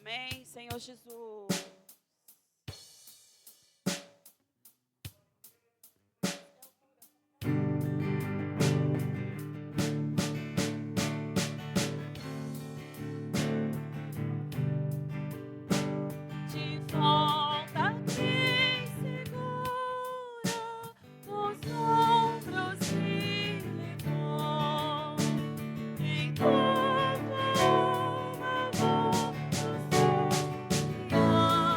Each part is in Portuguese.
Amém, Senhor Jesus. De volta quem segura nos ombros me levou. Enquanto a alma volta, o sol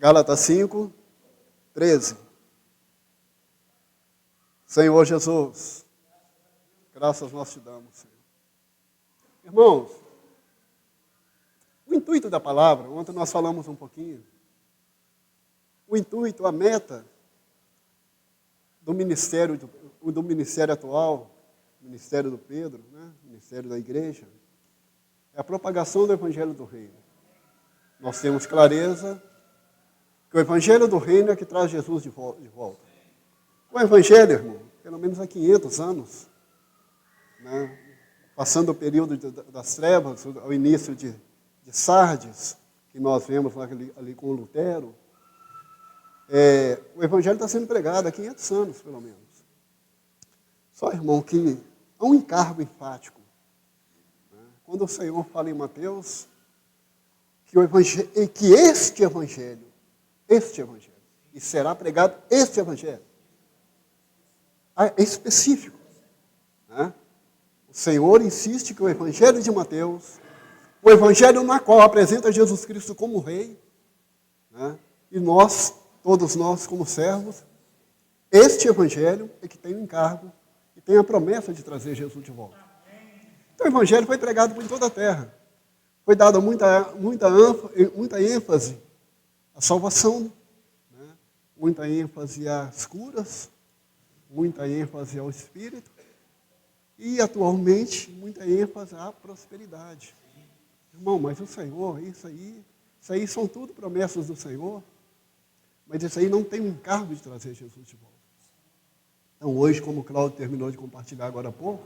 Gálatas 5, 13. Senhor Jesus, graças nós te damos, Senhor. Irmãos, o intuito da palavra, ontem nós falamos um pouquinho, o intuito, a meta do ministério atual, ministério do Pedro, né? Ministério da igreja, é a propagação do evangelho do reino. Nós temos clareza que o evangelho do reino é que traz Jesus de volta. O evangelho, irmão, pelo menos há 500 anos, né? Passando o período das trevas, ao início de Sardes, que nós vemos ali com Lutero, o evangelho está sendo pregado há 500 anos, pelo menos. Só, irmão, que há um encargo enfático. Né? Quando o Senhor fala em Mateus, que este evangelho, e será pregado este evangelho, é específico. Né? O Senhor insiste que o evangelho de Mateus, o evangelho na qual apresenta Jesus Cristo como rei, né? E nós, todos nós como servos, este evangelho é que tem o encargo e tem a promessa de trazer Jesus de volta. Então o evangelho foi pregado por toda a terra. Foi dada muita ênfase à salvação, né? Muita ênfase às curas, muita ênfase ao Espírito e, atualmente, muita ênfase à prosperidade. Irmão, mas o Senhor, isso aí são tudo promessas do Senhor, mas isso aí não tem o encargo de trazer Jesus de volta. Então, hoje, como o Cláudio terminou de compartilhar agora há pouco,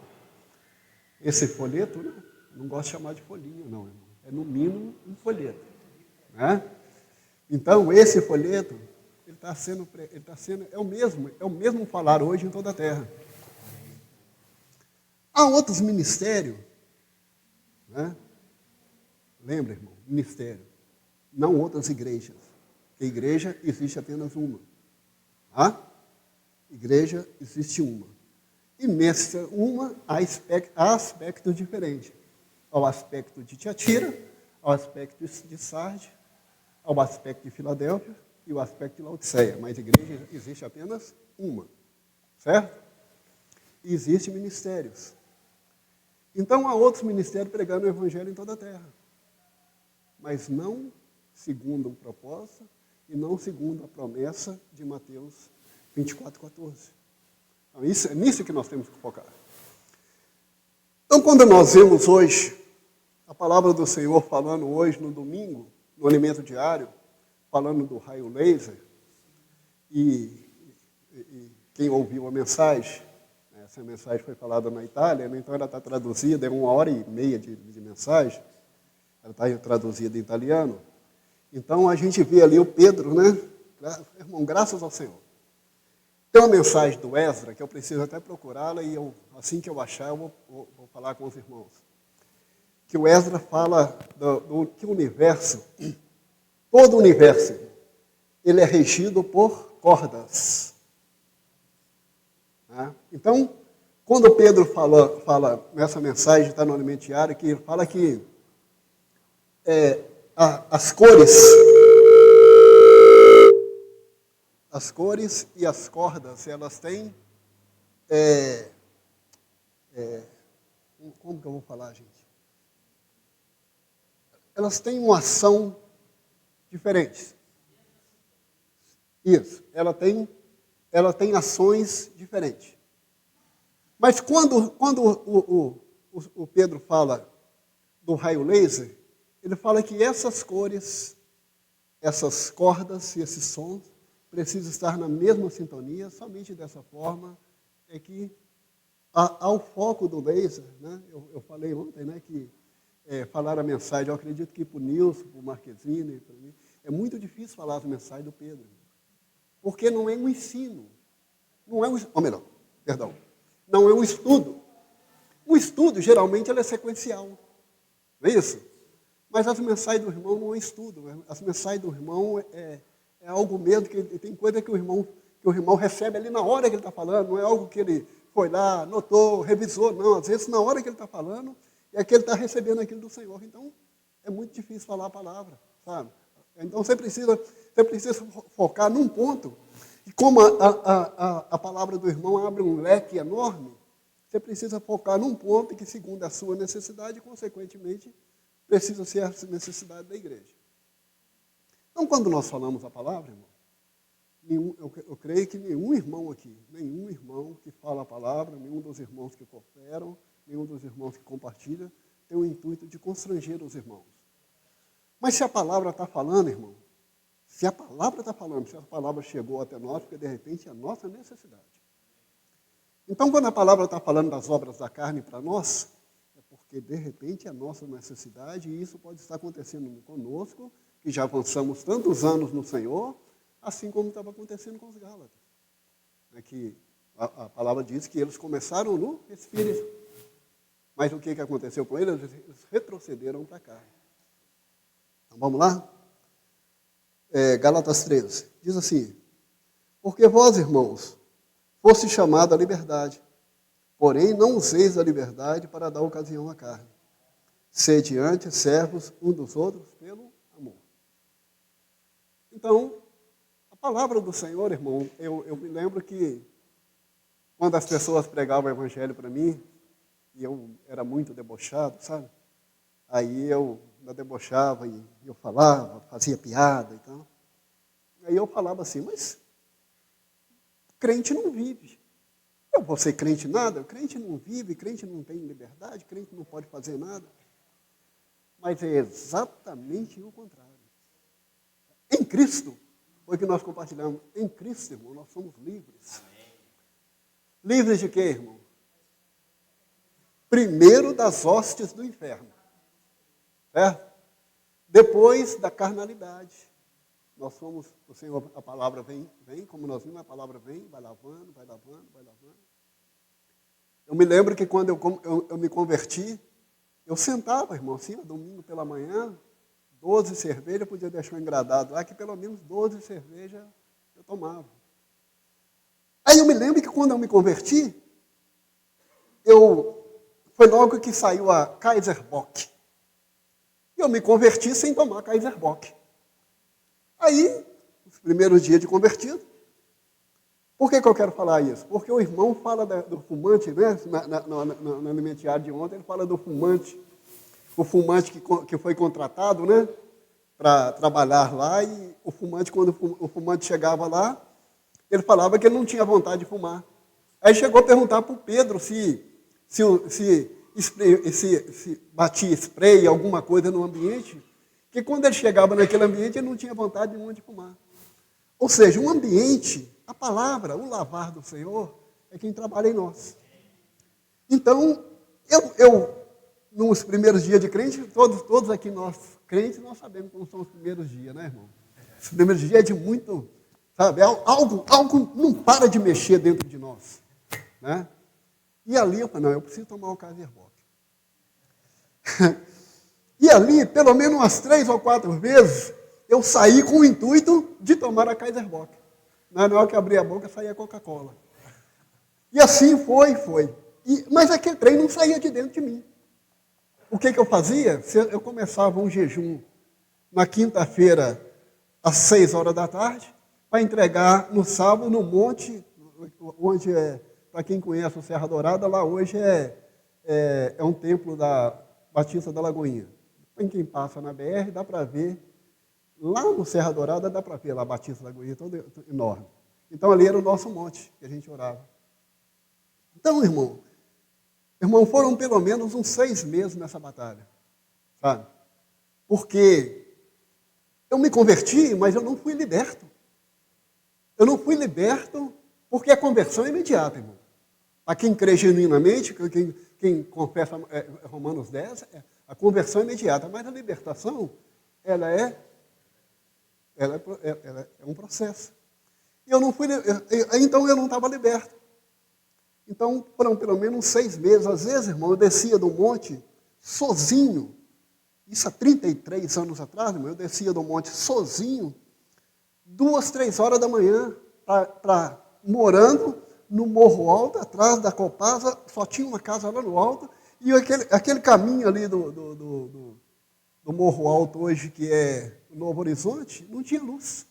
esse folheto, né? Não gosto de chamar de folhinho, não, irmão. É, no mínimo, um folheto. Né? Então, esse folheto, é o mesmo falar hoje em toda a terra. Há outros ministérios, né? Lembra, irmão? Ministério. Não outras igrejas. Porque igreja existe apenas uma. Tá? Igreja existe uma. E nessa uma há aspectos diferentes. Há o aspecto de Tiatira, ao aspecto de Sardes, ao aspecto de Filadélfia e o aspecto de Laodiceia. Mas igreja existe apenas uma. Certo? E existem ministérios. Então há outros ministérios pregando o evangelho em toda a terra. Mas não segundo o propósito e não segundo a promessa de Mateus 24:14. Então, é nisso que nós temos que focar. Então, quando nós vemos hoje a palavra do Senhor falando hoje no domingo, no alimento diário, falando do raio laser, e quem ouviu a mensagem, essa mensagem foi falada na Itália, né? Então ela está traduzida, é 1h30 de mensagem, ela está traduzida em italiano. Então a gente vê ali o Pedro, né? Irmão, graças ao Senhor. Tem uma mensagem do Esdra, que eu preciso até procurá-la, e assim que eu achar, eu vou falar com os irmãos. Que o Esdra fala que o universo, todo o universo, ele é regido por cordas. Né? Então, quando Pedro fala nessa mensagem, está no alimento diário, que ele fala que as cores e as cordas, elas têm... como que eu vou falar, gente? Elas têm uma ação diferente. Isso, ela tem ações diferentes. Mas quando o Pedro fala do raio laser, ele fala que essas cores, essas cordas e esses sons precisam estar na mesma sintonia, somente dessa forma é que há o foco do laser, né? Eu falei ontem, né, que falar a mensagem, eu acredito que para o Nilson, para o Marquezine, para mim, é muito difícil falar a mensagem do Pedro, porque não é um ensino, não é um estudo. O estudo, geralmente, ele é sequencial, não é isso? Mas as mensagens do irmão não é estudo, as mensagens do irmão é algo mesmo, que tem coisa que o irmão recebe ali na hora que ele está falando, não é algo que ele foi lá, anotou, revisou, não. Às vezes, na hora que ele está falando, é que ele está recebendo aquilo do Senhor. Então, é muito difícil falar a palavra, sabe? Então você precisa focar num ponto. E como a palavra do irmão abre um leque enorme, você precisa focar num ponto que, segundo a sua necessidade, consequentemente, precisa ser a necessidade da igreja. Então, quando nós falamos a palavra, irmão, eu creio que nenhum irmão aqui, nenhum irmão que fala a palavra, nenhum dos irmãos que cooperam, nenhum dos irmãos que compartilham, tem o intuito de constranger os irmãos. Mas se a palavra está falando, irmão, se a palavra está falando, se a palavra chegou até nós, porque de repente é a nossa necessidade. Então, quando a palavra está falando das obras da carne para nós, é porque de repente é a nossa necessidade, e isso pode estar acontecendo conosco, que já avançamos tantos anos no Senhor, assim como estava acontecendo com os Gálatas. É que a palavra diz que eles começaram no Espírito. Mas o que aconteceu com eles? Eles retrocederam para a carne. Então, vamos lá? Gálatas 13. Diz assim: porque vós, irmãos, foste chamados à liberdade, porém não useis a liberdade para dar ocasião à carne. Sede antes servos uns dos outros pelo amor. Então, a palavra do Senhor, irmão, eu me lembro que quando as pessoas pregavam o evangelho para mim, e eu era muito debochado, sabe? Aí eu debochava e eu falava, fazia piada e tal. Aí eu falava assim, mas crente não vive. Eu vou ser crente nada? Crente não vive, crente não tem liberdade, crente não pode fazer nada. Mas é exatamente o contrário. Em Cristo, foi o que nós compartilhamos. Em Cristo, irmão, nós somos livres. Amém. Livres de quê, irmão? Primeiro das hostes do inferno. Certo? Depois da carnalidade. Nós somos, o Senhor, a palavra vem, como nós vimos, a palavra vem, vai lavando, vai lavando, vai lavando. Eu me lembro que quando eu me converti, eu sentava, irmão, assim, domingo pela manhã, 12 cervejas, podia deixar um engradado lá, que pelo menos 12 cervejas eu tomava. Aí eu me lembro que quando eu me converti, foi logo que saiu a Kaiser Bock. E eu me converti sem tomar Kaiser Bock. Aí, os primeiros dias de convertido, por que eu quero falar isso? Porque o irmão fala do fumante, né? No alimentiário de ontem, ele fala do fumante, o fumante que foi contratado, né? Para trabalhar lá, e o fumante, quando o fumante chegava lá, ele falava que ele não tinha vontade de fumar. Aí chegou a perguntar para o Pedro se batia spray, alguma coisa no ambiente, que quando ele chegava naquele ambiente, ele não tinha vontade nenhuma de fumar. Ou seja, um ambiente, a palavra, o lavar do Senhor, é quem trabalha em nós. Então, nos primeiros dias de crente, todos aqui nós, crentes, nós sabemos como são os primeiros dias, né, irmão? Os primeiros dias é de muito, sabe, algo não para de mexer dentro de nós, né? E ali eu falei, não, eu preciso tomar o Kaiser Bock. E ali, pelo menos umas 3 ou 4 vezes, eu saí com o intuito de tomar a Kaiser Bock. Na hora que eu abri a boca, saía a Coca-Cola. E assim foi. Mas aquele trem não saía de dentro de mim. O que eu fazia? Eu começava um jejum na quinta-feira, às 6 horas da tarde, para entregar no sábado, no monte, onde para quem conhece o Serra Dourada, lá hoje é um templo da Batista da Lagoinha. Em quem passa na BR, dá para ver, lá no Serra Dourada, dá para ver lá a Batista da Lagoinha, todo enorme. Então, ali era o nosso monte, que a gente orava. Então, irmão, foram pelo menos uns 6 meses nessa batalha, sabe? Porque eu me converti, mas eu não fui liberto. Eu não fui liberto porque a conversão é imediata, irmão. A quem crê genuinamente, quem confessa Romanos 10, a conversão é imediata, mas a libertação, ela é um processo. E então eu não estava liberto. Então foram pelo menos 6 meses. Às vezes, irmão, eu descia do monte sozinho. Isso há 33 anos atrás, irmão, eu descia do monte sozinho, 2, 3 horas da manhã, morando no morro alto, atrás da Copasa, só tinha uma casa lá no alto, e aquele caminho ali do do Morro Alto hoje, que é o Novo Horizonte, não tinha luz.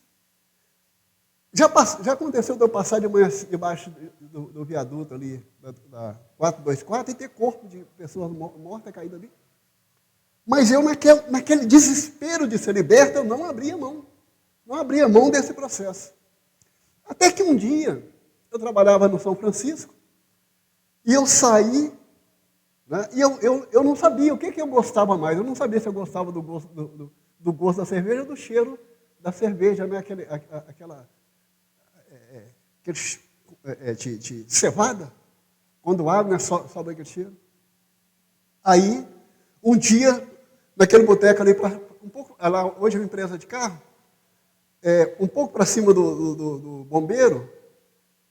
Já aconteceu de eu passar de manhã debaixo do viaduto ali, da 424, e ter corpo de pessoas mortas caídas ali. Mas eu, naquele desespero de ser liberto, eu não abria mão. Não abria mão desse processo. Até que um dia, eu trabalhava no São Francisco, e eu saí, né, e eu não sabia o que eu gostava mais. Eu não sabia se eu gostava do gosto da cerveja ou do cheiro da cerveja, né, aquele de cevada, quando abre, né, sobe aquele cheiro. Aí, um dia, naquele boteco ali, um pouco, lá, hoje é uma empresa de carro, um pouco para cima do bombeiro,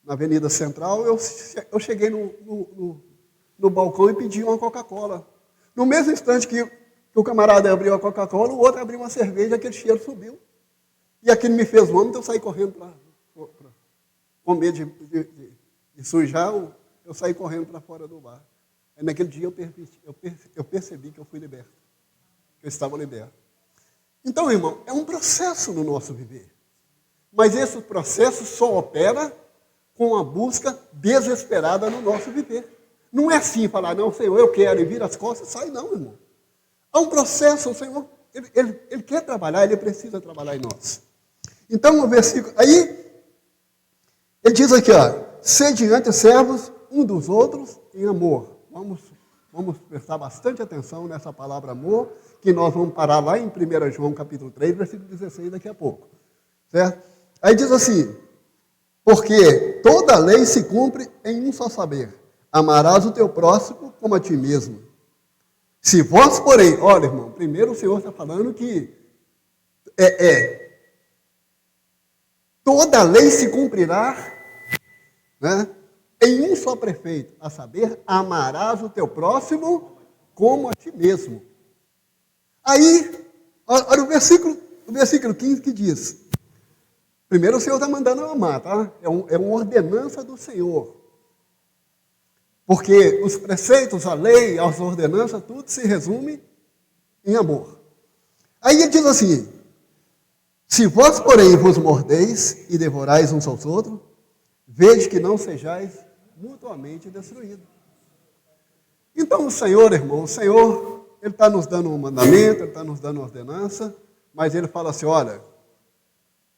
na Avenida Central, eu cheguei no balcão e pedi uma Coca-Cola. No mesmo instante que o camarada abriu a Coca-Cola, o outro abriu uma cerveja, aquele cheiro subiu. E aquilo me fez vômito, eu saí correndo com medo de sujar, eu saí correndo para fora do bar. Aí naquele dia eu percebi que eu fui liberto, que eu estava liberto. Então, irmão, é um processo no nosso viver. Mas esse processo só opera com a busca desesperada no nosso viver. Não é assim falar, não, Senhor, eu quero, e vira as costas, sai não, irmão. Há um processo, o Senhor, ele quer trabalhar, ele precisa trabalhar em nós. Então, o versículo, aí, ele diz aqui, ó, sede antes servos um dos outros em amor. Vamos prestar bastante atenção nessa palavra amor, que nós vamos parar lá em 1 João capítulo 3, versículo 16 daqui a pouco. Certo? Aí diz assim, porque toda a lei se cumpre em um só saber, amarás o teu próximo como a ti mesmo. Se vós, porém, olha, irmão, primeiro o Senhor está falando que toda a lei se cumprirá, né, em um só prefeito, a saber, amarás o teu próximo como a ti mesmo. Aí, olha o versículo 15 que diz, primeiro o Senhor está mandando eu amar, tá? É uma ordenança do Senhor. Porque os preceitos, a lei, as ordenanças, tudo se resume em amor. Aí ele diz assim, se vós, porém, vos mordeis e devorais uns aos outros, vede que não sejais mutuamente destruídos. Então o Senhor, irmão, o Senhor, Ele está nos dando um mandamento, Ele está nos dando uma ordenança, mas Ele fala assim, olha,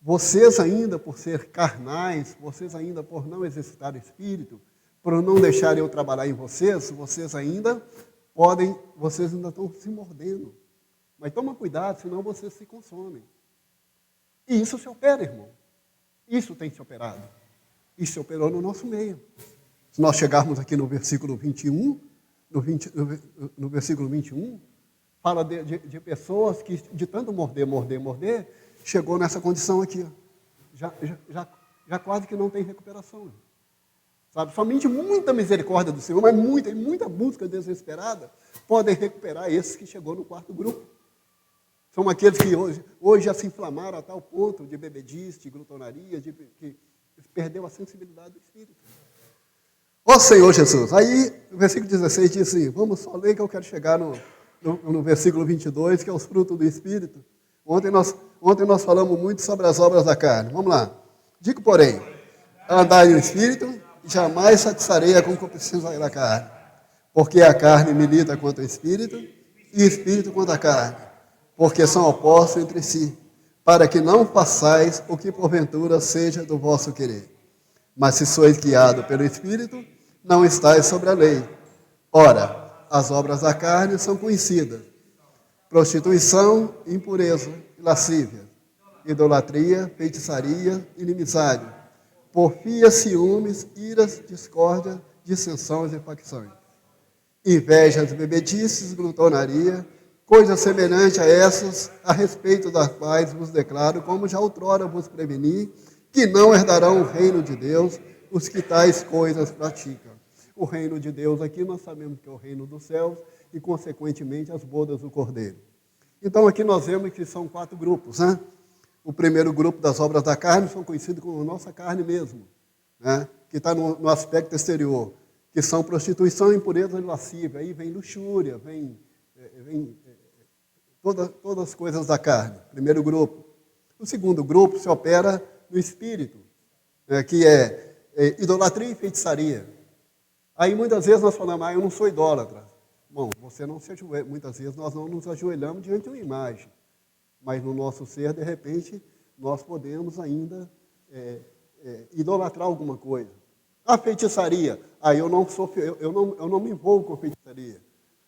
vocês ainda por ser carnais, vocês ainda por não exercitar o Espírito, por não deixarem eu trabalhar em vocês, vocês ainda estão se mordendo. Mas toma cuidado, senão vocês se consomem. E isso se opera, irmão. Isso tem se operado. Isso se operou no nosso meio. Se nós chegarmos aqui no versículo 21, no versículo 21, fala de pessoas que de tanto morder, chegou nessa condição aqui. Já quase que não tem recuperação. Sabe? Somente muita misericórdia do Senhor, mas muita busca desesperada podem recuperar esses que chegou no quarto grupo. São aqueles que hoje já se inflamaram a tal ponto de bebedice, de glutonaria, que perdeu a sensibilidade do Espírito. Ó Senhor Jesus, aí o versículo 16 diz assim, vamos só ler que eu quero chegar no versículo 22, que é os frutos do Espírito. Ontem nós falamos muito sobre as obras da carne. Vamos lá. Digo, porém, andai no Espírito, jamais satisfarei a concupiscência da carne, porque a carne milita contra o Espírito, e o Espírito contra a carne, porque são opostos entre si, para que não façais o que porventura seja do vosso querer. Mas se sois guiados pelo Espírito, não estáis sobre a lei. Ora, as obras da carne são conhecidas: prostituição, impureza, lascívia, idolatria, feitiçaria, inimizade, porfia, ciúmes, iras, discórdia, dissensões e facções, invejas, bebedices, glutonaria, coisas semelhantes a essas, a respeito das quais vos declaro, como já outrora vos preveni, que não herdarão o reino de Deus os que tais coisas praticam. O reino de Deus aqui nós sabemos que é o reino dos céus e, consequentemente, as bodas do Cordeiro. Então, aqui nós vemos que são 4 grupos, né? O primeiro grupo das obras da carne são conhecidos como nossa carne mesmo, né? Que está no aspecto exterior, que são prostituição, impureza e lascívia. Aí vem luxúria, vem todas as coisas da carne. Primeiro grupo. O segundo grupo se opera no espírito, que é idolatria e feitiçaria. Aí muitas vezes nós falamos, eu não sou idólatra. Bom, você não se ajoelha. Muitas vezes nós não nos ajoelhamos diante de uma imagem. Mas no nosso ser, de repente, nós podemos ainda idolatrar alguma coisa. A feitiçaria. Eu não me envolvo com feitiçaria.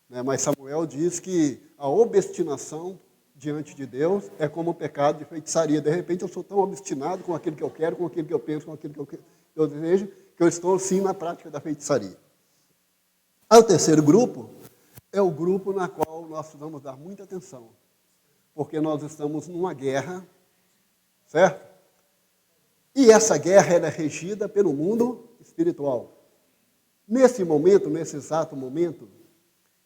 Né? Mas Samuel diz que a obstinação diante de Deus é como o pecado de feitiçaria. De repente eu sou tão obstinado com aquilo que eu quero, com aquilo que eu penso, com aquilo que eu desejo, que eu estou sim na prática da feitiçaria. O terceiro grupo é o grupo na qual nós vamos dar muita atenção, porque nós estamos numa guerra, certo? E essa guerra ela é regida pelo mundo espiritual. Nesse momento, nesse exato momento,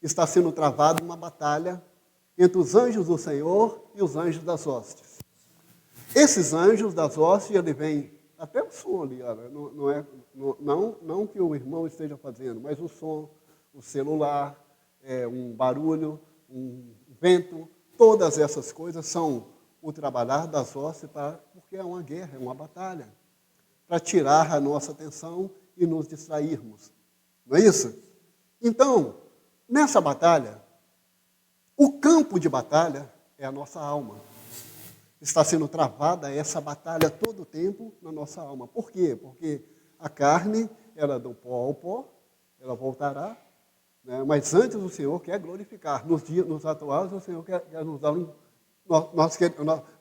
está sendo travada uma batalha entre os anjos do Senhor e os anjos das hostes. Esses anjos das hostes, ele vem, até o som ali, olha, não que o irmão esteja fazendo, mas o som, o celular, um barulho, um vento, todas essas coisas são o trabalhar das hostes, porque é uma guerra, é uma batalha, para tirar a nossa atenção e nos distrairmos. Não é isso? Então, nessa batalha, o campo de batalha é a nossa alma. Está sendo travada essa batalha todo o tempo na nossa alma. Por quê? Porque a carne, ela é do pó ao pó, ela voltará, né? Mas antes o Senhor quer glorificar. Nos atuais, o Senhor quer nos dar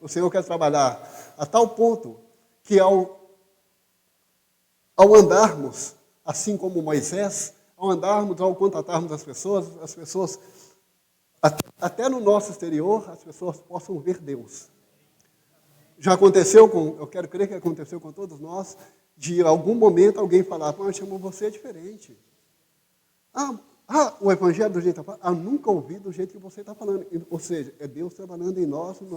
o Senhor quer trabalhar a tal ponto que ao andarmos, assim como Moisés, ao contatarmos as pessoas, até no nosso exterior, as pessoas possam ver Deus. Já aconteceu eu quero crer que aconteceu com todos nós, de algum momento alguém falar, eu chamo você diferente. O evangelho do jeito que está falando, nunca ouvi do jeito que você está falando. Ou seja, é Deus trabalhando em nós, no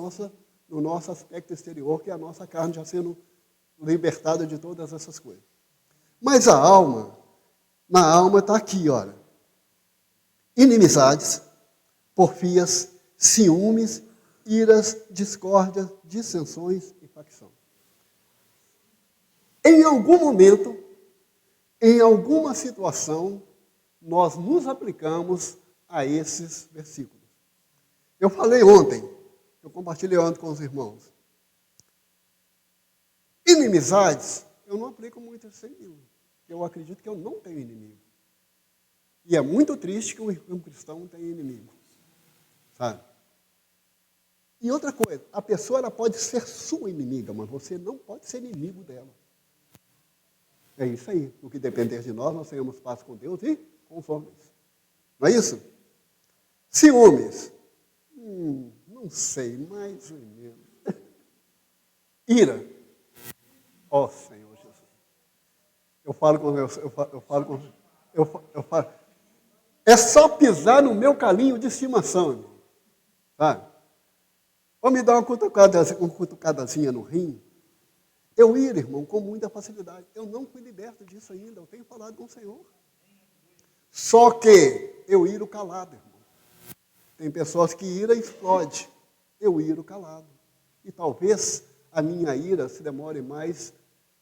nosso aspecto exterior, que é a nossa carne já sendo libertada de todas essas coisas. Mas na alma está aqui, olha. Inimizades, porfias, ciúmes, iras, discórdias, dissensões e facção. Em algum momento, em alguma situação, nós nos aplicamos a esses versículos. Eu falei ontem, eu compartilhei ontem com os irmãos. Inimizades, eu não aplico muito isso em mim. Eu acredito que eu não tenho inimigo. E é muito triste que um cristão não tenha inimigo. Sabe? E outra coisa, a pessoa ela pode ser sua inimiga, mas você não pode ser inimigo dela. É isso aí. O que depender de nós tenhamos paz com Deus e com os homens. Não é isso? Ciúmes. Não sei, mais ou menos. Ira. Ó Senhor Jesus. Eu falo. É só pisar no meu calinho de estimação, irmão. Sabe? Ou me dar uma cutucadazinha no rim. Eu iro, irmão, com muita facilidade. Eu não fui liberto disso ainda. Eu tenho falado com o Senhor. Só que eu iro calado, irmão. Tem pessoas que ira e explode. Eu iro calado. E talvez a minha ira se demore mais,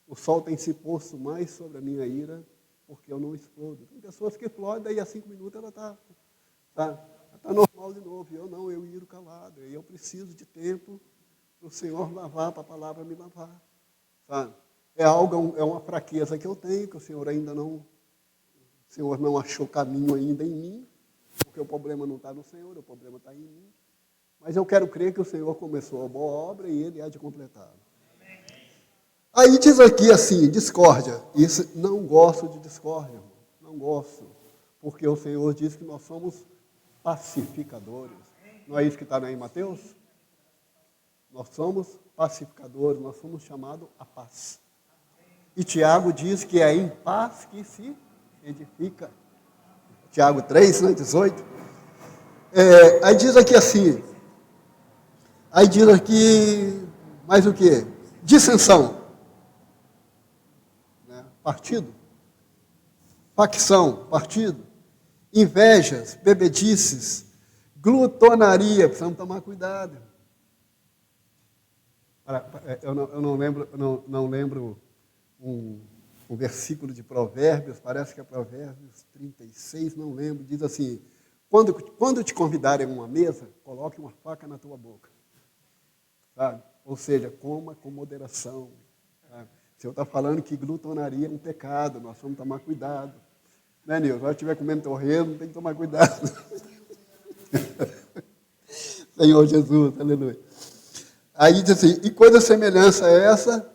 o sol tem se posto mais sobre a minha ira, porque eu não explodo. Tem pessoas que explodem, daí a 5 minutos ela está normal de novo. Eu iro calado. E eu preciso de tempo para o Senhor lavar, para a palavra me lavar. Sabe? É uma fraqueza que eu tenho, que o Senhor não achou caminho ainda em mim, porque o problema não está no Senhor, o problema está em mim. Mas eu quero crer que o Senhor começou a boa obra e Ele há de completá-la. Aí diz aqui assim, discórdia. Isso, não gosto de discórdia, irmão. Não gosto. Porque o Senhor diz que nós somos pacificadores. Não é isso que está em Mateus? Nós somos pacificadores, nós somos chamados à paz. E Tiago diz que é em paz que se edifica. Tiago 3, né, 18. Aí diz aqui assim. Aí diz aqui, mais o quê? Dissensão. Partido. Facção, partido. Invejas, bebedices, Glutonaria, precisamos tomar cuidado. Eu não lembro um versículo de Provérbios, parece que é Provérbios 36, não lembro, diz assim, quando te convidarem a uma mesa, coloque uma faca na tua boca. Sabe? Ou seja, coma com moderação. Sabe? O Senhor está falando que glutonaria é um pecado, nós vamos tomar cuidado. Né, Nilson? Se nós estiver comendo torresmo, tem que tomar cuidado. Senhor Jesus, aleluia. Aí diz assim, e coisa semelhança a essa,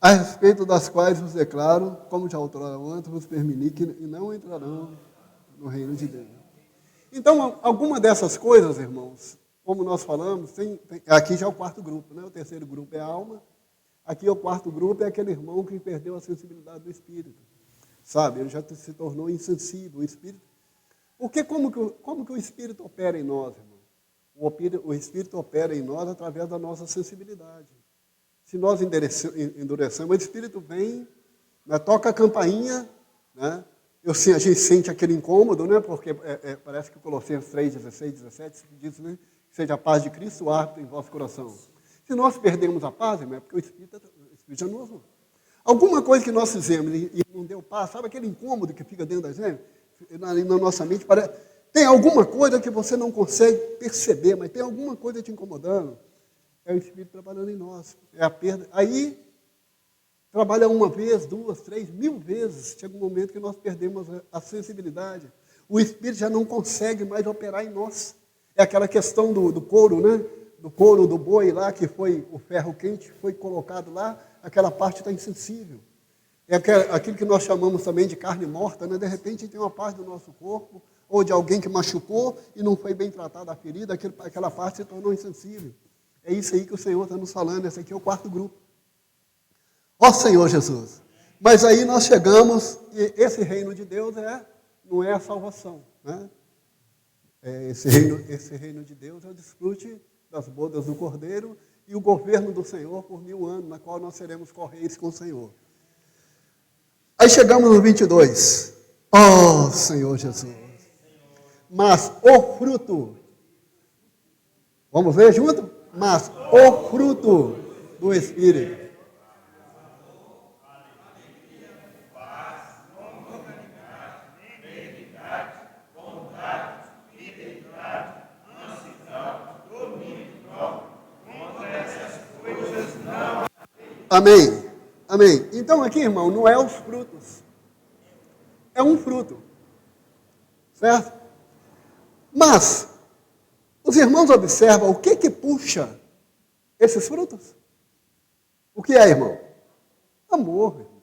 a respeito das quais vos declaro, como já outrora antes, vos permiti que não entrarão no reino de Deus. Então, alguma dessas coisas, irmãos, como nós falamos, aqui já é o quarto grupo, né? O terceiro grupo é a alma, aqui o quarto grupo é aquele irmão que perdeu a sensibilidade do espírito, sabe? Ele já se tornou insensível, o espírito. Porque como que o espírito opera em nós, irmão? O espírito opera em nós através da nossa sensibilidade. Se nós endurecemos, o espírito vem, né, toca a campainha, né? A gente sente aquele incômodo, né? Porque parece que Colossenses 3, 16, 17 diz, né? Que seja a paz de Cristo árbitro em vosso coração. Se nós perdemos a paz, irmão, é porque o espírito já não usou. Alguma coisa que nós fizemos e não deu paz, sabe aquele incômodo que fica dentro da gente? Na nossa mente, tem alguma coisa que você não consegue perceber, mas tem alguma coisa te incomodando. É o Espírito trabalhando em nós. É a perda. Aí, trabalha uma vez, 2, 3, 1000 vezes. Chega um momento que nós perdemos a sensibilidade. O Espírito já não consegue mais operar em nós. É aquela questão do couro, né? Do couro do boi lá, que foi o ferro quente, foi colocado lá, aquela parte está insensível. É aquilo que nós chamamos também de carne morta, né? De repente tem uma parte do nosso corpo, ou de alguém que machucou e não foi bem tratada a ferida, aquela parte se tornou insensível. É isso aí que o Senhor está nos falando, esse aqui é o quarto grupo. Ó Senhor Jesus! Mas aí nós chegamos, e esse reino de Deus não é a salvação, né? Esse reino de Deus é o desfrute das bodas do Cordeiro e o governo do Senhor por 1000 anos, na qual nós seremos correios com o Senhor. Aí chegamos no 22. Ó Senhor Jesus! Mas o fruto, vamos ver junto? Mas o fruto do Espírito. Amém. Amém. Então aqui, irmão, não é os frutos. É um fruto. Certo? Mas, os irmãos observam o que puxa esses frutos? O que é, irmão? Amor. Irmão.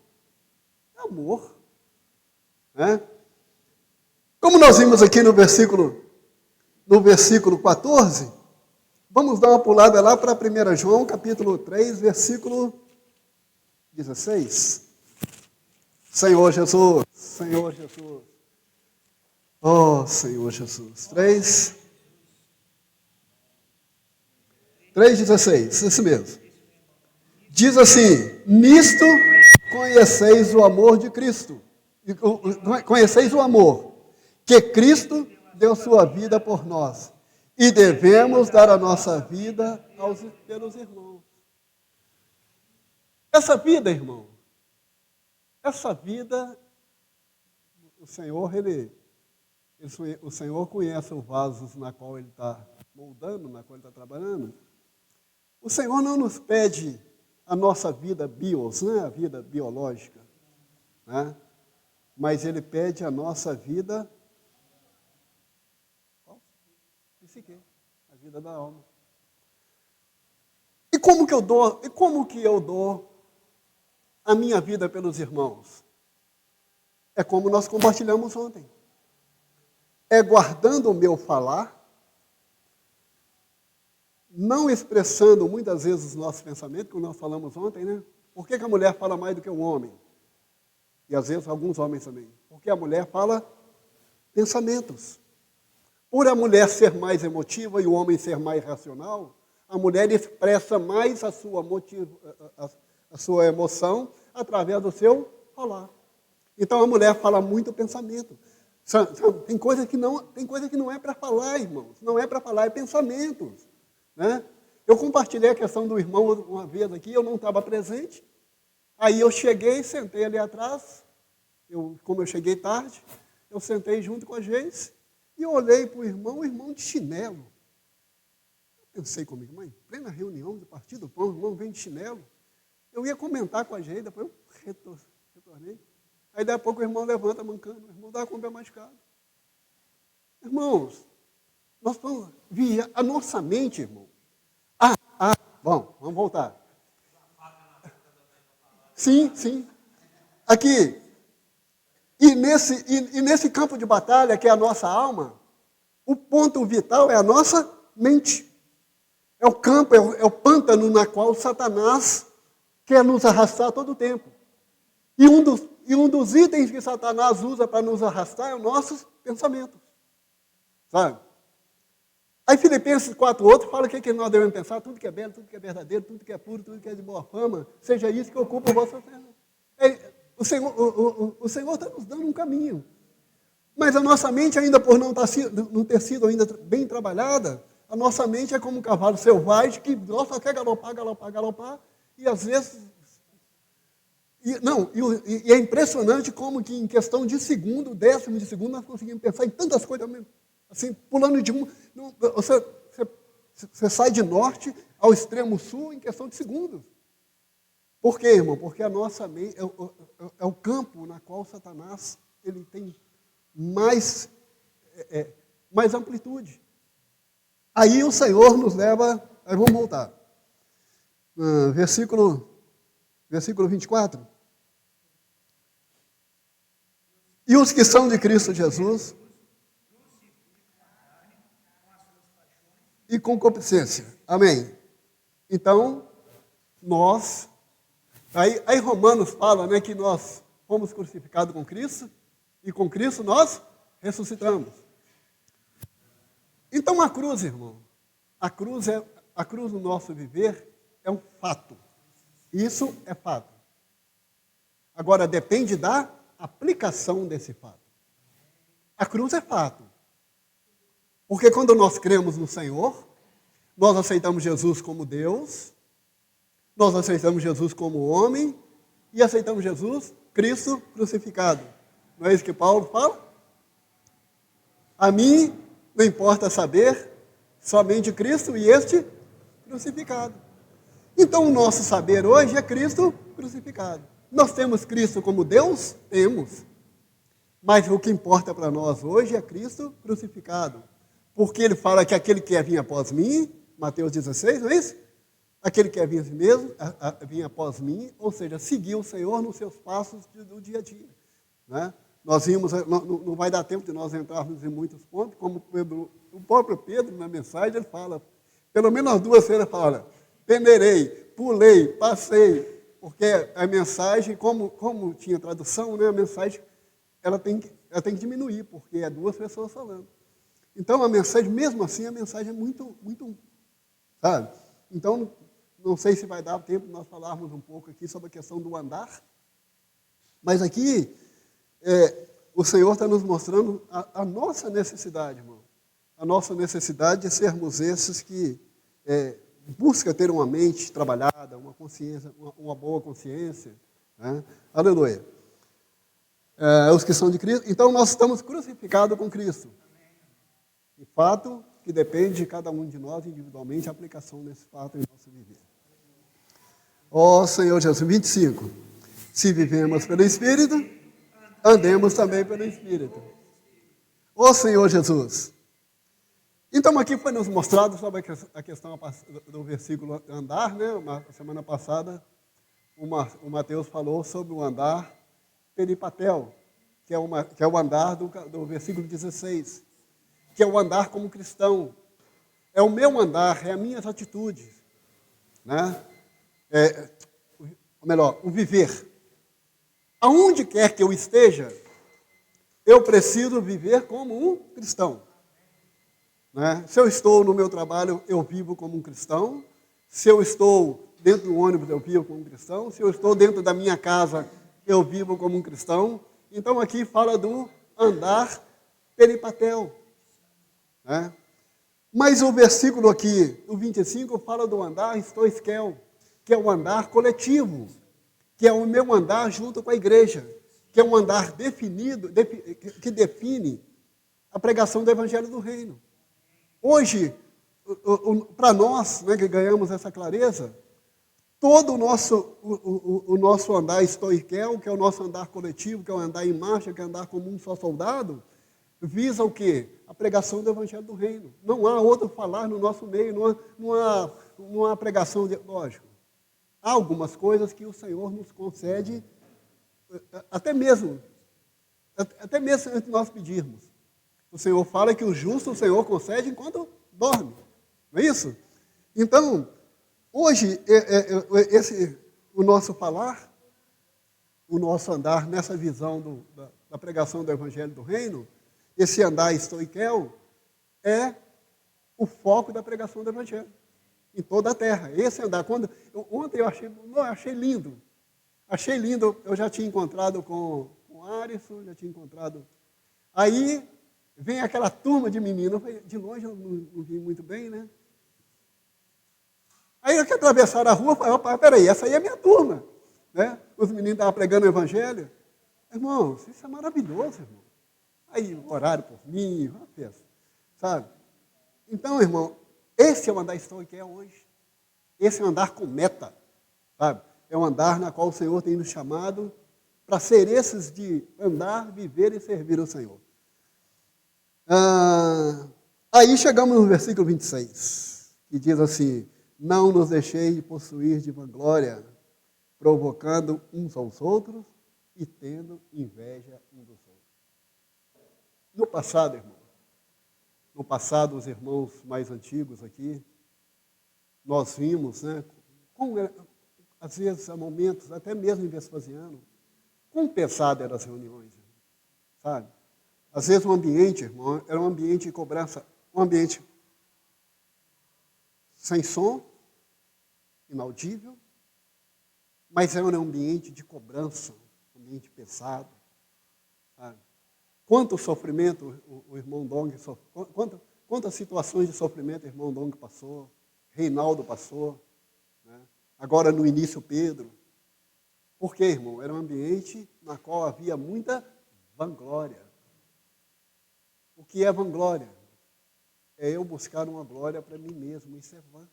Amor. Né? Como nós vimos aqui no versículo 14, vamos dar uma pulada lá para 1 João, capítulo 3, versículo 16. Senhor Jesus, Senhor Jesus. Oh, Senhor Jesus. 3,16, isso mesmo. Diz assim, nisto conheceis o amor de Cristo. Conheceis o amor, que Cristo deu sua vida por nós. E devemos dar a nossa vida pelos irmãos. Essa vida, irmão, o Senhor, o Senhor conhece os vasos na qual Ele está moldando, na qual Ele está trabalhando. O Senhor não nos pede a nossa vida bios, né? A vida biológica, né? Mas Ele pede a nossa vida psique, a vida da alma. E como que eu dou a minha vida pelos irmãos? É como nós compartilhamos ontem. É guardando o meu falar, não expressando muitas vezes os nossos pensamentos, como nós falamos ontem, né? Por que a mulher fala mais do que o homem? E às vezes alguns homens também. Porque a mulher fala pensamentos. Por a mulher ser mais emotiva e o homem ser mais racional, a mulher expressa mais a sua emoção através do seu falar. Então a mulher fala muito pensamento. Tem coisa que não é para falar, irmãos. Não é para falar, é pensamentos. Né? Eu compartilhei a questão do irmão uma vez aqui, eu não estava presente. Aí eu cheguei, sentei ali atrás. Como eu cheguei tarde, eu sentei junto com a Geise e eu olhei para o irmão de chinelo. Eu pensei comigo, mãe, plena reunião do Partido do Pão, o irmão vem de chinelo. Eu ia comentar com a Geise, depois eu retornei. Aí, daí a pouco, o irmão levanta mancando. O irmão dá a compra mais cara. Irmãos, nós vamos via a nossa mente, irmão. Bom, vamos voltar. Sim. Aqui. E nesse campo de batalha, que é a nossa alma, o ponto vital é a nossa mente. É o campo, é o pântano na qual Satanás quer nos arrastar todo o tempo. E um dos itens que Satanás usa para nos arrastar é os nossos pensamentos. Sabe? Aí Filipenses 4:8 fala o que nós devemos pensar: tudo que é belo, tudo que é verdadeiro, tudo que é puro, tudo que é de boa fama, seja isso que ocupa o vosso terreno. O Senhor está nos dando um caminho. Mas a nossa mente, ainda por não ter sido ainda bem trabalhada, a nossa mente é como um cavalo selvagem que só quer galopar, e às vezes... E é impressionante como que em questão de segundo, décimo de segundo, nós conseguimos pensar em tantas coisas mesmo. Assim, pulando de um... Você sai de norte ao extremo sul em questão de segundos. Por quê, irmão? Porque a nossa mente é o campo na qual Satanás ele tem mais amplitude. Aí o Senhor nos leva... Aí vamos voltar. Versículo 24. E os que são de Cristo Jesus e concupiscência. Amém. Então, nós... Aí Romanos fala, né, que nós fomos crucificados com Cristo e com Cristo nós ressuscitamos. Então a cruz, irmão, a cruz no nosso viver é um fato. Isso é fato. Agora depende da aplicação desse fato. A cruz é fato. Porque quando nós cremos no Senhor, nós aceitamos Jesus como Deus, nós aceitamos Jesus como homem e aceitamos Jesus, Cristo crucificado. Não é isso que Paulo fala? A mim não importa saber somente Cristo e este crucificado. Então o nosso saber hoje é Cristo crucificado. Nós temos Cristo como Deus? Temos. Mas o que importa para nós hoje é Cristo crucificado. Porque ele fala que aquele que vir após mim, Mateus 16, não é isso? Aquele que vir após mim, ou seja, seguir o Senhor nos seus passos do dia a dia. Né? Nós vimos, não vai dar tempo de nós entrarmos em muitos pontos, como o próprio Pedro, na mensagem, ele fala, pelo menos as 2 vezes ele fala, peneirei, pulei, passei, porque a mensagem, como tinha tradução, né, a mensagem ela tem que diminuir, porque é 2 pessoas falando. Então a mensagem, mesmo assim, a mensagem é muito, sabe? Então, não sei se vai dar tempo de nós falarmos um pouco aqui sobre a questão do andar, mas aqui o Senhor está nos mostrando a nossa necessidade, irmão. A nossa necessidade de sermos esses que busca ter uma mente trabalhada, uma consciência, uma boa consciência. Né? Aleluia. Os que são de Cristo. Então, nós estamos crucificados com Cristo. De fato, que depende de cada um de nós individualmente a aplicação desse fato em nosso viver. Ó Senhor Jesus, 25. Se vivemos pelo Espírito, andemos também pelo Espírito. Ó Senhor Jesus. Então aqui foi nos mostrado sobre a questão do versículo andar, né? Semana passada o Mateus falou sobre o andar peripatel, que é o andar do versículo 16, que é o andar como cristão. É o meu andar, é as minhas atitudes, né? O viver. Aonde quer que eu esteja, eu preciso viver como um cristão. Né? Se eu estou no meu trabalho, eu vivo como um cristão. Se eu estou dentro do ônibus, eu vivo como um cristão. Se eu estou dentro da minha casa, eu vivo como um cristão. Então aqui fala do andar peripatel. Né? Mas o versículo aqui, o 25, fala do andar stoiskel, que é o andar coletivo, que é o meu andar junto com a igreja, que é um andar definido, que define a pregação do Evangelho do Reino. Hoje, para nós, né, que ganhamos essa clareza, todo o nosso andar stoikel, que é o nosso andar coletivo, que é o andar em marcha, que é o andar como um só soldado, visa o quê? A pregação do Evangelho do Reino. Não há outro falar no nosso meio, não há pregação, lógico. Há algumas coisas que o Senhor nos concede, até mesmo antes de nós pedirmos. O Senhor fala que o justo o Senhor concede enquanto dorme. Não é isso? Então, hoje, o nosso falar, o nosso andar nessa visão da pregação do Evangelho do Reino, esse andar stoikel, é o foco da pregação do Evangelho em toda a terra. Esse andar, ontem eu achei lindo. Achei lindo, eu já tinha encontrado com o Arisson, já tinha encontrado. Aí vem aquela turma de meninos, de longe eu não vi muito bem, né? Aí eu que atravessaram a rua, falei, opa, peraí, essa aí é a minha turma. Né? Os meninos estavam pregando o Evangelho. Irmãos, isso é maravilhoso, irmão. Aí oraram por mim, uma peça, sabe? Então, irmão, esse é o andar stoikel hoje. Esse é o andar com meta, sabe? É um andar na qual o Senhor tem nos chamado para ser esses de andar, viver e servir ao Senhor. Aí chegamos no versículo 26, que diz assim, não nos deixeis possuir de vanglória, provocando uns aos outros e tendo inveja uns dos outros. No passado, irmão, os irmãos mais antigos aqui, nós vimos, né, às vezes, há momentos, até mesmo em Vespasiano, quão pesado eram as reuniões, sabe? Às vezes o ambiente, irmão, era um ambiente de cobrança, um ambiente sem som, inaudível, mas era um ambiente de cobrança, um ambiente pesado, sabe? Quanto sofrimento o irmão Dong sofreu, quantas situações de sofrimento o irmão Dong passou, Reinaldo passou, né? Agora no início Pedro. Por quê, irmão? Era um ambiente na qual havia muita vanglória. O que é vanglória? É eu buscar uma glória para mim mesmo, isso é vã.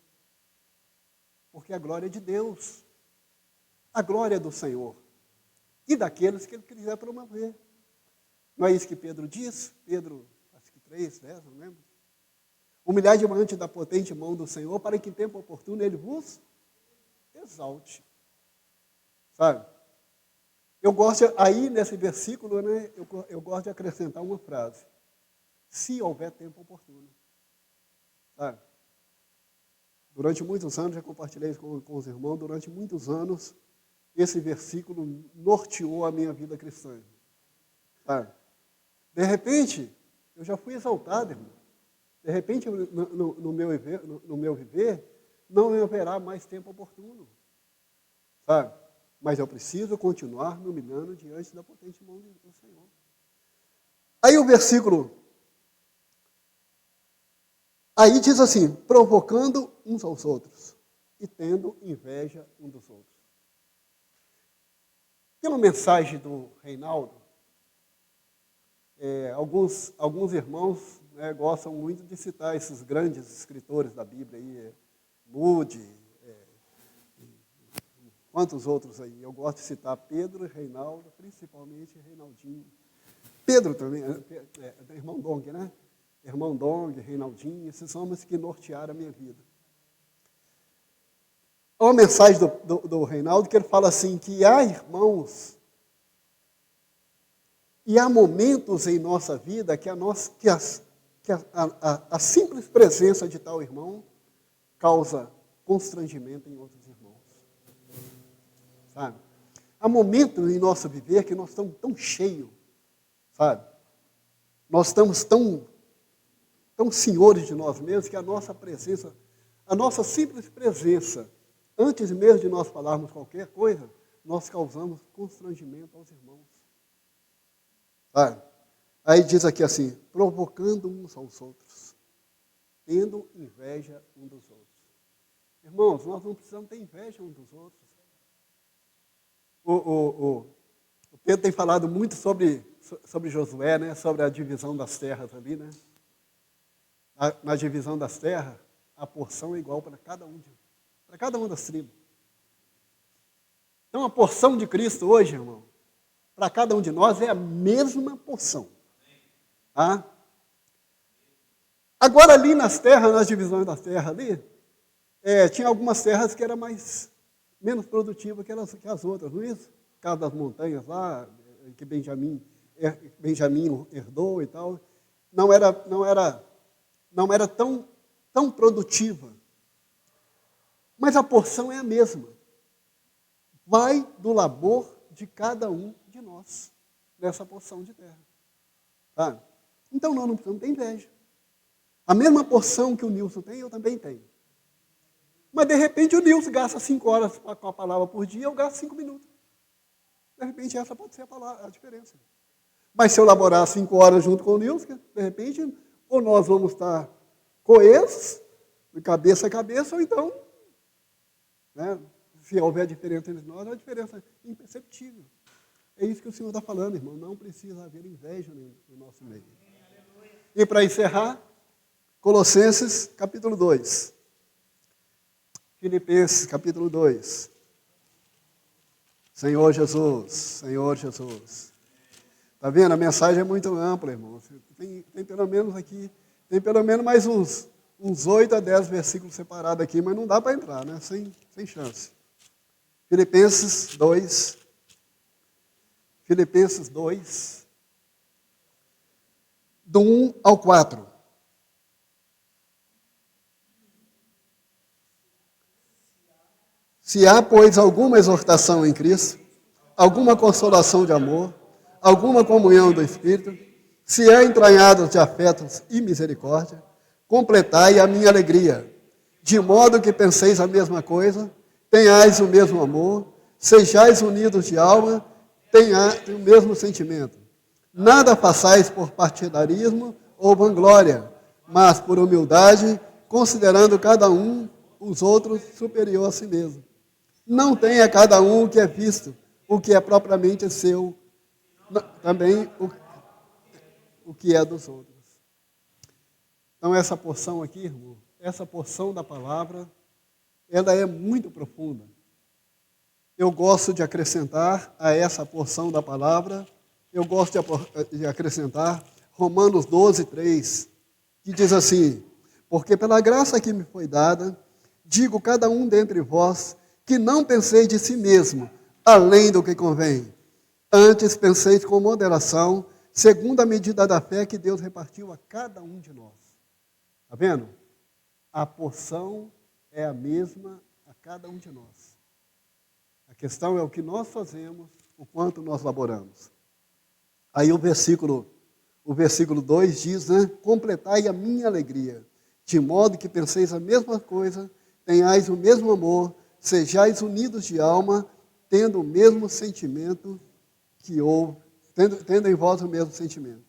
Porque a glória é de Deus. A glória é do Senhor. E daqueles que Ele quiser promover. Não é isso que Pedro diz? Pedro, acho que 3, 10, não lembro. Humilhar diante da potente mão do Senhor, para que em tempo oportuno Ele vos exalte. Sabe? Eu gosto, aí nesse versículo, né, eu gosto de acrescentar uma frase. Se houver tempo oportuno. Sabe? Durante muitos anos, já compartilhei isso com os irmãos, durante muitos anos, esse versículo norteou a minha vida cristã. Sabe? De repente, eu já fui exaltado, irmão. De repente, no meu viver, não haverá mais tempo oportuno. Sabe? Mas eu preciso continuar me humilhando diante da potente mão do Senhor. Aí o versículo, aí diz assim, provocando uns aos outros e tendo inveja uns dos outros. Tem uma mensagem do Reinaldo, alguns irmãos, né, gostam muito de citar esses grandes escritores da Bíblia, aí, Moody, quantos outros aí? Eu gosto de citar Pedro e Reinaldo, principalmente Reinaldinho. Pedro também, irmão Dong, né? Irmão Dong, Reinaldinho, esses homens que nortearam a minha vida. Há uma mensagem do Reinaldo que ele fala assim, que há irmãos e há momentos em nossa vida que a simples presença de tal irmão causa constrangimento em outros irmãos. Sabe? Há momentos em nosso viver que nós estamos tão cheios, sabe? Nós estamos tão senhores de nós mesmos que a nossa presença, a nossa simples presença, antes mesmo de nós falarmos qualquer coisa, nós causamos constrangimento aos irmãos. Sabe? Aí diz aqui assim, provocando uns aos outros, tendo inveja um dos outros. Irmãos, nós não precisamos ter inveja um dos outros. O Pedro tem falado muito sobre Josué, né? Sobre a divisão das terras ali, né? Na divisão das terras, a porção é igual para cada uma das tribos. Então, a porção de Cristo hoje, irmão, para cada um de nós é a mesma porção. Tá? Agora, ali nas terras, nas divisões das terras ali, tinha algumas terras que eram menos produtivas que as outras, não é isso? Por causa das montanhas lá, que Benjamim herdou e tal, não era tão produtiva. Mas a porção é a mesma. Vai do labor de cada um de nós, nessa porção de terra. Tá? Então nós não precisamos ter inveja. A mesma porção que o Nilson tem, eu também tenho. Mas de repente o Nilson gasta 5 horas com a palavra por dia, eu gasto 5 minutos. De repente essa pode ser a diferença. Mas se eu laborar 5 horas junto com o Nilson, de repente, ou nós vamos estar coesos, de cabeça a cabeça, ou então, né, se houver diferença entre nós, é uma diferença imperceptível. É isso que o Senhor está falando, irmão. Não precisa haver inveja no nosso meio. E para encerrar, Colossenses, capítulo 2. Filipenses, capítulo 2. Senhor Jesus, Senhor Jesus. Está vendo? A mensagem é muito ampla, irmão. Tem pelo menos aqui, tem pelo menos mais uns 8 a 10 versículos separados aqui, mas não dá para entrar, né? Sem chance. Filipenses 2. Filipenses 2, do 1 ao 4. Se há, pois, alguma exortação em Cristo, alguma consolação de amor, alguma comunhão do Espírito, se há entranhados de afetos e misericórdia, completai a minha alegria, de modo que penseis a mesma coisa, tenhais o mesmo amor, sejais unidos de alma, tenhais o mesmo sentimento. Nada façais por partidarismo ou vanglória, mas por humildade, considerando cada um os outros superior a si mesmo. Não tenha cada um o que é visto, o que é propriamente seu, também o que é dos outros. Então essa porção aqui, irmão, essa porção da palavra, ela é muito profunda. Eu gosto de acrescentar a essa porção da palavra, eu gosto de acrescentar Romanos 12, 3, que diz assim, porque pela graça que me foi dada, digo cada um dentre vós, que não penseis de si mesmo, além do que convém. Antes penseis com moderação, segundo a medida da fé que Deus repartiu a cada um de nós. Está vendo? A porção é a mesma a cada um de nós. A questão é o que nós fazemos, o quanto nós laboramos. Aí o versículo 2 diz, né? Completai a minha alegria, de modo que penseis a mesma coisa, tenhais o mesmo amor, sejais unidos de alma, tendo o mesmo sentimento que houve, tendo em vós o mesmo sentimento.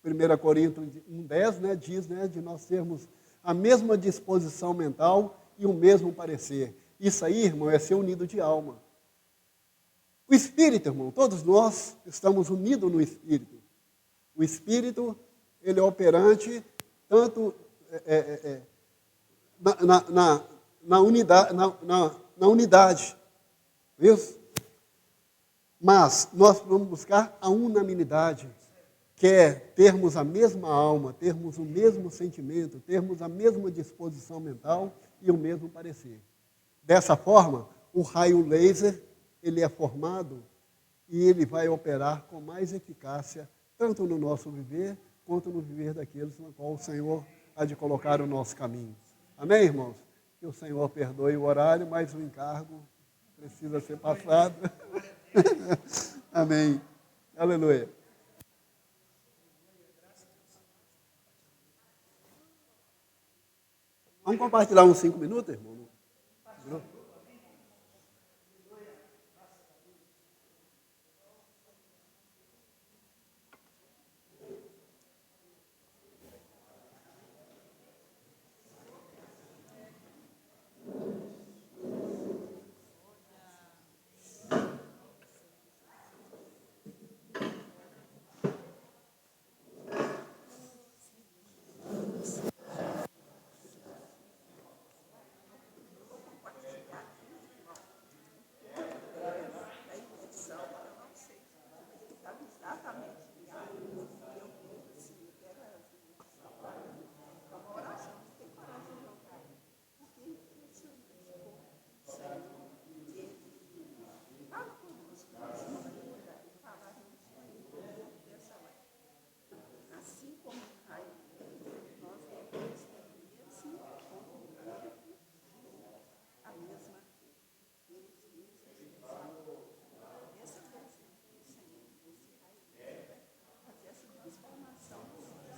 1 Coríntios 1,10, né, diz, né, de nós termos a mesma disposição mental e o mesmo parecer. Isso aí, irmão, é ser unido de alma. O Espírito, irmão, todos nós estamos unidos no Espírito. O Espírito, ele é operante tanto na unidade, isso? Mas nós vamos buscar a unanimidade, que é termos a mesma alma, termos o mesmo sentimento, termos a mesma disposição mental e o mesmo parecer. Dessa forma, o raio laser, ele é formado e ele vai operar com mais eficácia, tanto no nosso viver, quanto no viver daqueles no qual o Senhor há de colocar o nosso caminho. Amém, irmãos? Que o Senhor perdoe o horário, mas o encargo precisa ser passado. Amém. Aleluia. Vamos compartilhar uns 5 minutos, irmão?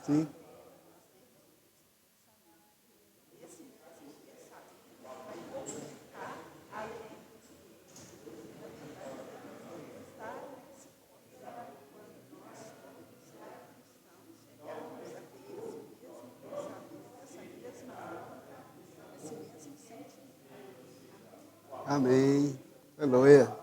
Sim. Amém. Aleluia.